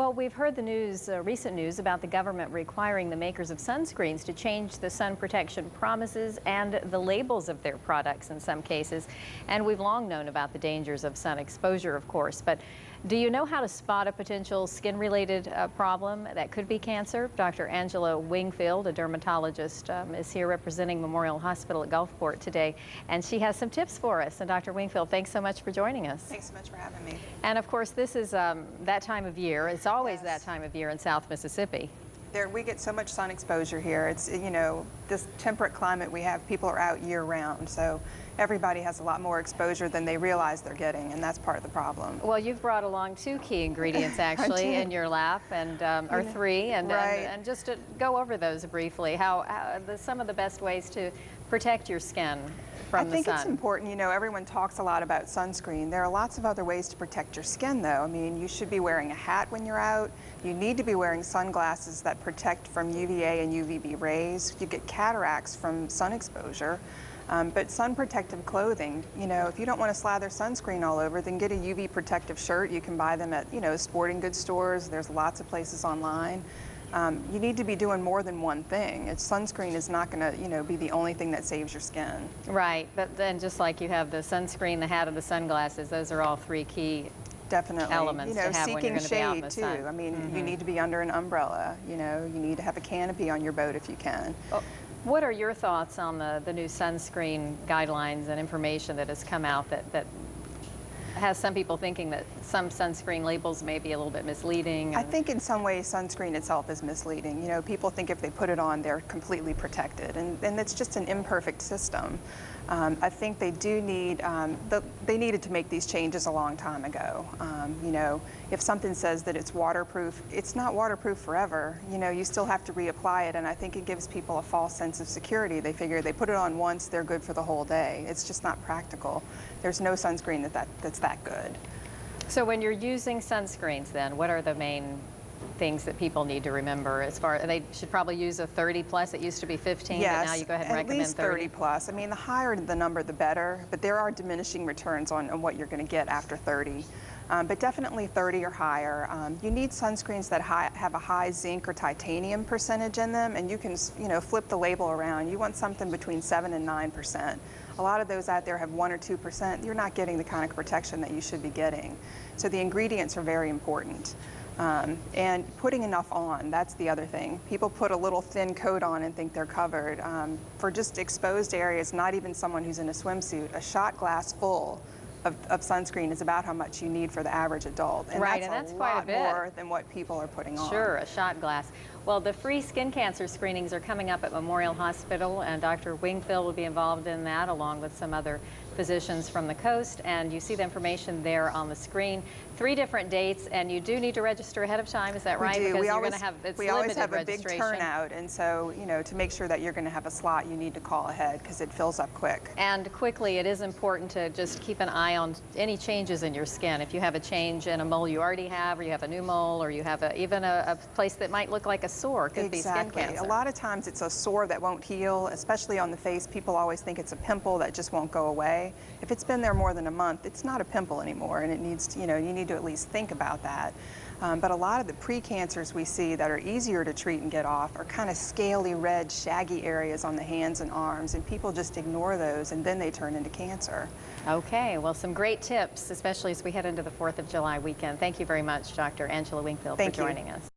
Well, we've heard the news, recent news about the government requiring the makers of sunscreens to change the sun protection promises and the labels of their products in some cases. And we've long known about the dangers of sun exposure, of course. But do you know how to spot a potential skin-related problem that could be cancer? Dr. Angela Wingfield, a dermatologist, is here representing Memorial Hospital at Gulfport today, and she has some tips for us. And Dr. Wingfield, thanks so much for joining us. Thanks so much for having me. And of course, this is that time of year. It's always that time of year in South Mississippi. We get so much sun exposure here. It's, this temperate climate we have, people are out year round, so everybody has a lot more exposure than they realize they're getting, and that's part of the problem. Well, you've brought along two key ingredients actually in your lap, and or three, and just to go over those briefly, some of the best ways to protect your skin from the sun. I think it's important, everyone talks a lot about sunscreen. There are lots of other ways to protect your skin though. I mean, you should be wearing a hat when you're out. You need to be wearing sunglasses that protect from UVA and UVB rays. You get cataracts from sun exposure. But sun protective clothing, if you don't want to slather sunscreen all over, then get a UV protective shirt. You can buy them at, sporting goods stores. There's lots of places online. You need to be doing more than one thing. Sunscreen is not going to, be the only thing that saves your skin. Right, but then just like you have the sunscreen, the hat, and the sunglasses, those are all three key elements to have when you're going to be out in the sun. Too. I mean, you need to be under an umbrella. You need to have a canopy on your boat if you can. Oh. What are your thoughts on the new sunscreen guidelines and information that has come out that has some people thinking that some sunscreen labels may be a little bit misleading? I think in some ways sunscreen itself is misleading. People think if they put it on, they're completely protected, and it's just an imperfect system. I think they do need, they needed to make these changes a long time ago. If something says that it's waterproof, it's not waterproof forever. You still have to reapply it, and I think it gives people a false sense of security. They figure they put it on once, they're good for the whole day. It's just not practical. There's no sunscreen that's that good. So when you're using sunscreens then, what are the main things that people need to remember as far they should probably use a 30 plus? It used to be 15, yes, but now you go ahead and recommend at least 30 plus. I mean, the higher the number, the better, but there are diminishing returns on what you're going to get after 30. But definitely 30 or higher. You need sunscreens that have a high zinc or titanium percentage in them, and you can, flip the label around. You want something between 7 and 9%. A lot of those out there have 1 or 2%. You're not getting the kind of protection that you should be getting. So the ingredients are very important. And putting enough on, that's the other thing. People put a little thin coat on and think they're covered. For just exposed areas, not even someone who's in a swimsuit, a shot glass full of sunscreen is about how much you need for the average adult. And that's quite a bit more than what people are putting on. Sure, a shot glass. Well, the free skin cancer screenings are coming up at Memorial Hospital, and Dr. Wingfield will be involved in that along with some other physicians from the coast, and you see the information there on the screen. 3 different dates, and you do need to register ahead of time, is that right? We do. Because we always have a big turnout, and so, to make sure that you're going to have a slot, you need to call ahead because it fills up quick. And quickly, it is important to just keep an eye on any changes in your skin. If you have a change in a mole you already have, or you have a new mole, or you have even a place that might look like a sore, could be skin cancer. A lot of times it's a sore that won't heal, especially on the face. People always think it's a pimple that just won't go away. If it's been there more than a month, it's not a pimple anymore, and it needs to, you need to at least think about that. But a lot of the pre-cancers we see that are easier to treat and get off are kind of scaly, red, shaggy areas on the hands and arms, and people just ignore those, and then they turn into cancer. Okay, well, some great tips, especially as we head into the 4th of July weekend. Thank you very much, Dr. Angela Wingfield, for joining us.